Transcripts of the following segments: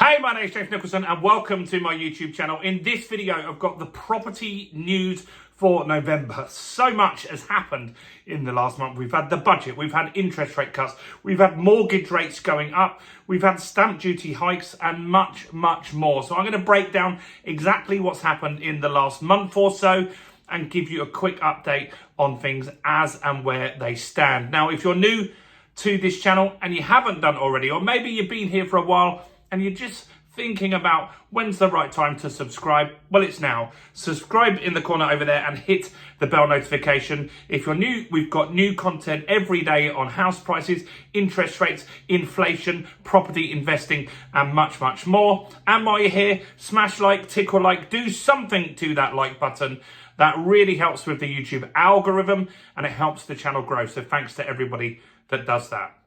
Hey, my name is James Nicholson and welcome to my YouTube channel. In this video, I've got the property news for November. So much has happened in the last month. We've had the budget, we've had interest rate cuts, we've had mortgage rates going up, we've had stamp duty hikes and much, much more. So I'm going to break down exactly what's happened in the last month or so and give you a quick update on things as and where they stand. Now, if you're new to this channel and you haven't done already, or maybe you've been here for a while and you're just thinking about when's the right time to subscribe, well, it's now. Subscribe in the corner over there and hit the bell notification. If you're new, we've got new content every day on house prices, interest rates, inflation, property investing, and much, much more. And while you're here, smash like, tickle like, do something to that like button. That really helps with the YouTube algorithm and it helps the channel grow. So thanks to everybody that does that.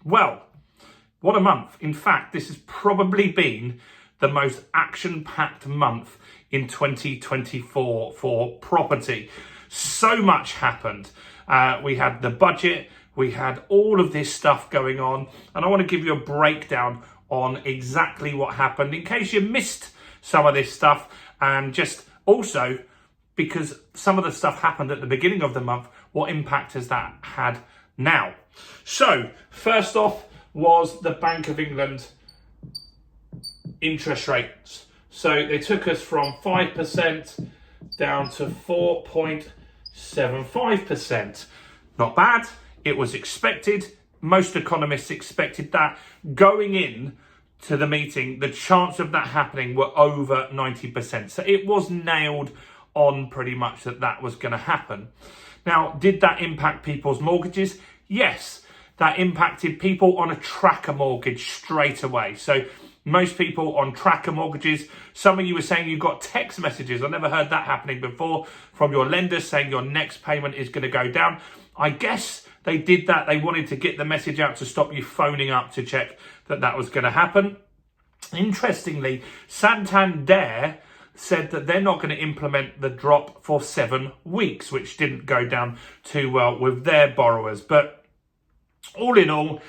Well, what a month. In fact, this has probably been the most action-packed month in 2024 for property. So much happened. We had the budget, we had all of this stuff going on, and I want to give you a breakdown on exactly what happened in case you missed some of this stuff, and just also because some of the stuff happened at the beginning of the month, what impact has that had now? So, first off, was the Bank of England interest rates. So they took us from 5% down to 4.75%. Not bad. It was expected. Most economists expected that. Going in to the meeting, the chance of that happening were over 90%. So it was nailed on pretty much that was going to happen. Now, did that impact people's mortgages? Yes. That impacted people on a tracker mortgage straight away. So most people on tracker mortgages, some of you were saying you got text messages. I never heard that happening before from your lenders saying your next payment is going to go down. I guess they did that. They wanted to get the message out to stop you phoning up to check that was going to happen. Interestingly, Santander said that they're not going to implement the drop for 7 weeks, which didn't go down too well with their borrowers. But all in all,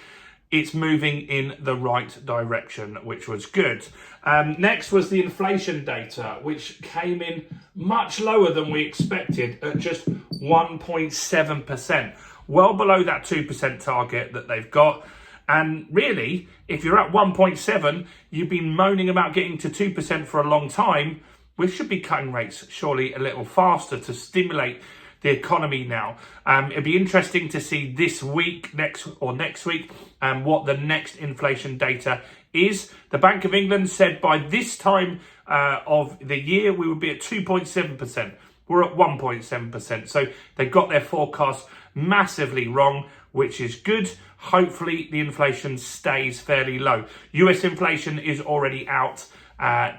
it's moving in the right direction, which was good. Next was the inflation data, which came in much lower than we expected at just 1.7%, well below that 2% target that they've got. And really, if you're at 1.7, you've been moaning about getting to 2% for a long time. We should be cutting rates surely a little faster to stimulate the economy now. It'd be interesting to see this week, next week, what the next inflation data is. The Bank of England said by this time of the year, we would be at 2.7%. We're at 1.7%. So they got their forecast massively wrong, which is good. Hopefully the inflation stays fairly low. US inflation is already out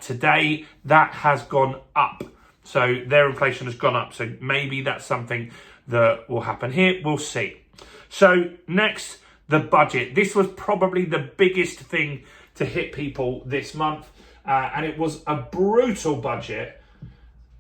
today. That has gone up. So their inflation has gone up. So maybe that's something that will happen here. We'll see. So next, the budget. This was probably the biggest thing to hit people this month. And it was a brutal budget.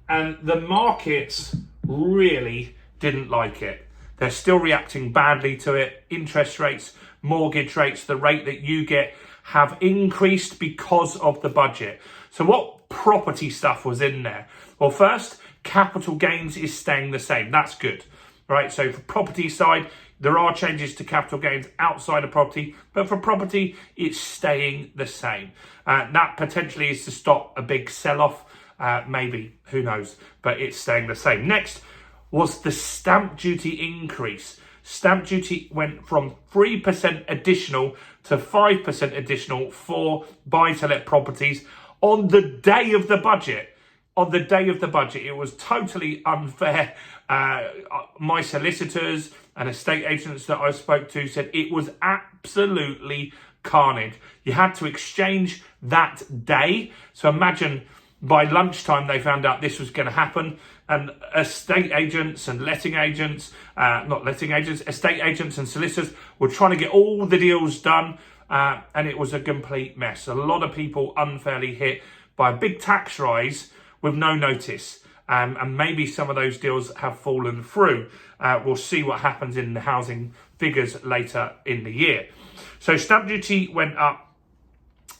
And the markets really didn't like it. They're still reacting badly to it. Interest rates, mortgage rates, the rate that you get have increased because of the budget. So what property stuff was in there? Well, first, capital gains is staying the same. That's good, right? So for property side, there are changes to capital gains outside of property, but for property, it's staying the same. That potentially is to stop a big sell-off, maybe, who knows, but it's staying the same. Next was the stamp duty increase. Stamp duty went from 3% additional to 5% additional for buy-to-let properties on the day of the budget. On the day of the budget, it was totally unfair. My solicitors and estate agents that I spoke to said it was absolutely carnage. You had to exchange that day. So imagine by lunchtime they found out this was going to happen, and estate agents and estate agents and solicitors were trying to get all the deals done, and it was a complete mess. A lot of people unfairly hit by a big tax rise with no notice. And maybe some of those deals have fallen through. We'll see what happens in the housing figures later in the year. So stamp duty went up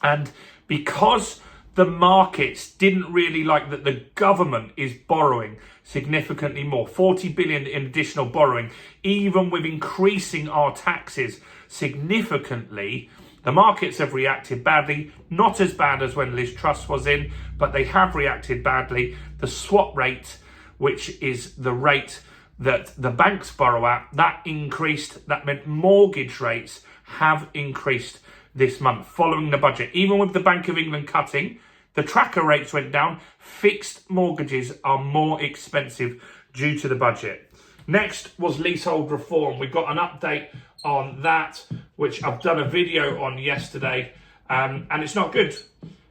And because the markets didn't really like that the government is borrowing significantly more, 40 billion in additional borrowing, even with increasing our taxes significantly, the markets have reacted badly. Not as bad as when Liz Truss was in, but they have reacted badly. The swap rate, which is the rate that the banks borrow at, that increased. That meant mortgage rates have increased this month following the budget. Even with the Bank of England cutting, the tracker rates went down. Fixed mortgages are more expensive due to the budget. Next was leasehold reform. We've got an update on that, which I've done a video on yesterday, and it's not good.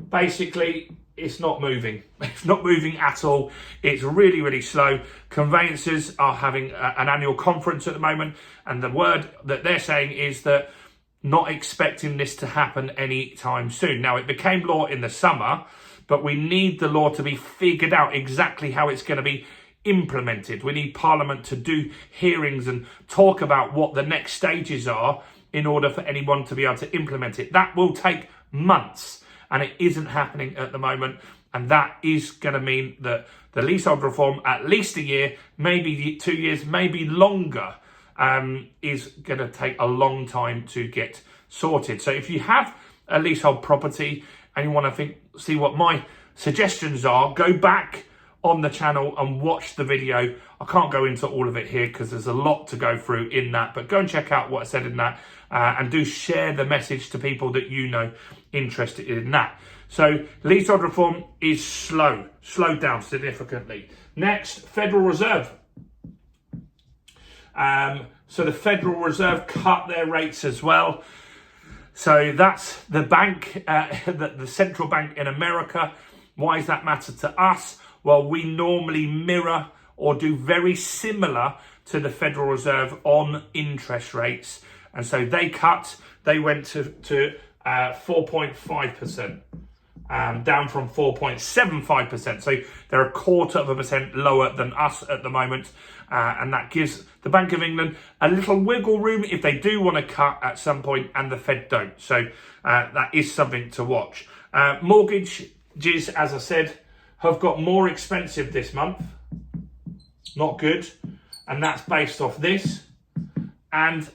Basically, it's not moving. It's not moving at all. It's really, really slow. Conveyancers are having an annual conference at the moment, and the word that they're saying is that not expecting this to happen anytime soon. Now, it became law in the summer, but we need the law to be figured out exactly how it's going to be implemented. We need Parliament to do hearings and talk about what the next stages are in order for anyone to be able to implement it. That will take months, and it isn't happening at the moment. And that is going to mean that the leasehold reform, at least a year, maybe 2 years, maybe longer, is going to take a long time to get sorted. So if you have a leasehold property and you want to see what my suggestions are, go back on the channel and watch the video. I can't go into all of it here because there's a lot to go through in that, but go and check out what I said in that, and do share the message to people that you know interested in that. So leasehold reform is slowed down significantly. Next, Federal Reserve. So the Federal Reserve cut their rates as well. So that's the bank, the central bank in America. Why does that matter to us? Well, we normally mirror or do very similar to the Federal Reserve on interest rates. And so they went to 4.5%. Down from 4.75%. So they're 0.25% lower than us at the moment. And that gives the Bank of England a little wiggle room if they do want to cut at some point and the Fed don't. So that is something to watch. Mortgages, as I said, have got more expensive this month. Not good. And that's based off this and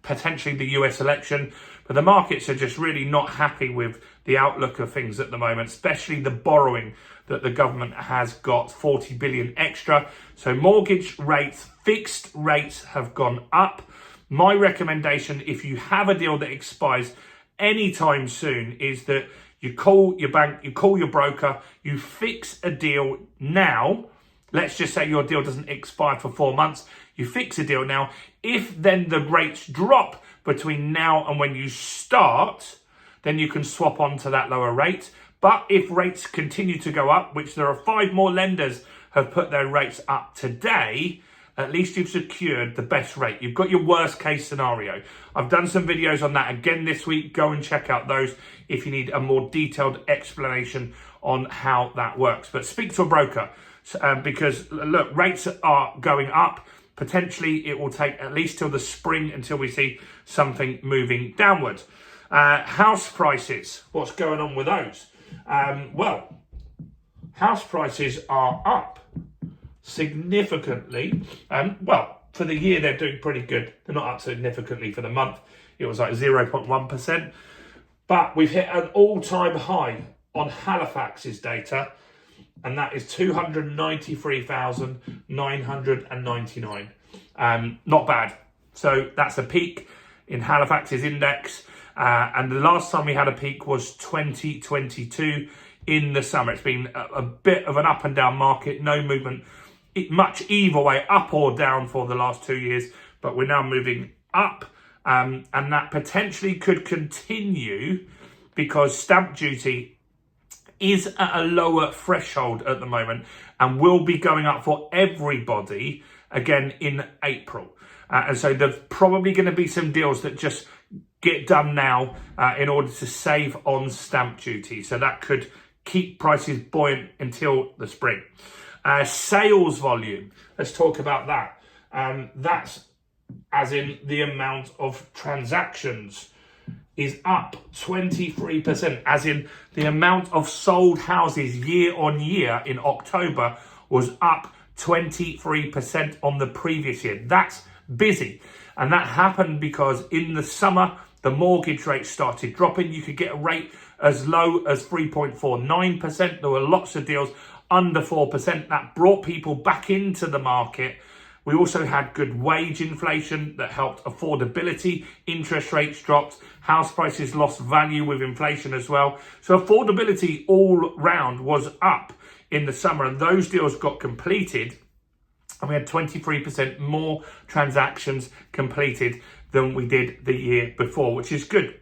potentially the US election. But the markets are just really not happy with the outlook of things at the moment, especially the borrowing that the government has got, 40 billion extra. So mortgage rates, fixed rates have gone up. My recommendation, if you have a deal that expires anytime soon, is that you call your bank, you call your broker, you fix a deal now. Let's just say your deal doesn't expire for 4 months. You fix a deal now. If then the rates drop between now and when you start, then you can swap on to that lower rate. But if rates continue to go up, which there are 5 more lenders have put their rates up today, at least you've secured the best rate. You've got your worst case scenario. I've done some videos on that again this week. Go and check out those if you need a more detailed explanation on how that works. But speak to a broker because, look, rates are going up. Potentially, it will take at least till the spring until we see something moving downward. House prices, what's going on with those? Well, house prices are up significantly. Well, for the year, they're doing pretty good. They're not up significantly for the month. It was like 0.1%. But we've hit an all-time high on Halifax's data, and that is 293,999. Not bad. So that's a peak in Halifax's index. And the last time we had a peak was 2022 in the summer. It's been a bit of an up and down market, no movement much either way, up or down for the last 2 years, but we're now moving up. And that potentially could continue because stamp duty is at a lower threshold at the moment and will be going up for everybody again in April. And so there's probably going to be some deals that just get done now in order to save on stamp duty. So that could keep prices buoyant until the spring. Sales volume, let's talk about that. That's as in the amount of transactions is up 23%, as in the amount of sold houses year on year in October was up 23% on the previous year. That's busy. And that happened because in the summer, the mortgage rate started dropping. You could get a rate as low as 3.49%. There were lots of deals under 4%. That brought people back into the market. We also had good wage inflation that helped affordability. Interest rates dropped. House prices lost value with inflation as well. So affordability all round was up in the summer, and those deals got completed. And we had 23% more transactions completed than we did the year before, which is good.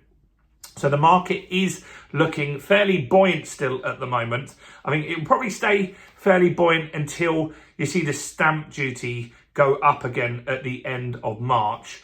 So the market is looking fairly buoyant still at the moment. I think it will probably stay fairly buoyant until you see the stamp duty go up again at the end of March.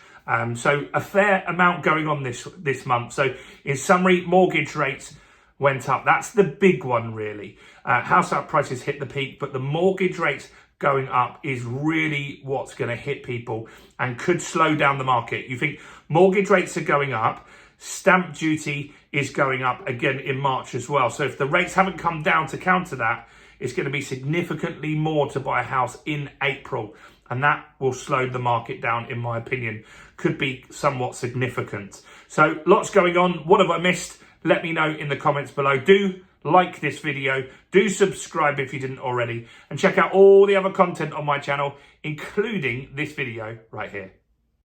So a fair amount going on this month. So in summary, mortgage rates went up. That's the big one, really. House prices hit the peak, but the mortgage rates going up is really what's going to hit people and could slow down the market. You think mortgage rates are going up, stamp duty is going up again in March as well. So if the rates haven't come down to counter that, it's going to be significantly more to buy a house in April. And that will slow the market down, in my opinion. Could be somewhat significant. So lots going on. What have I missed? Let me know in the comments below. Do like this video. Do subscribe if you didn't already. And check out all the other content on my channel, including this video right here.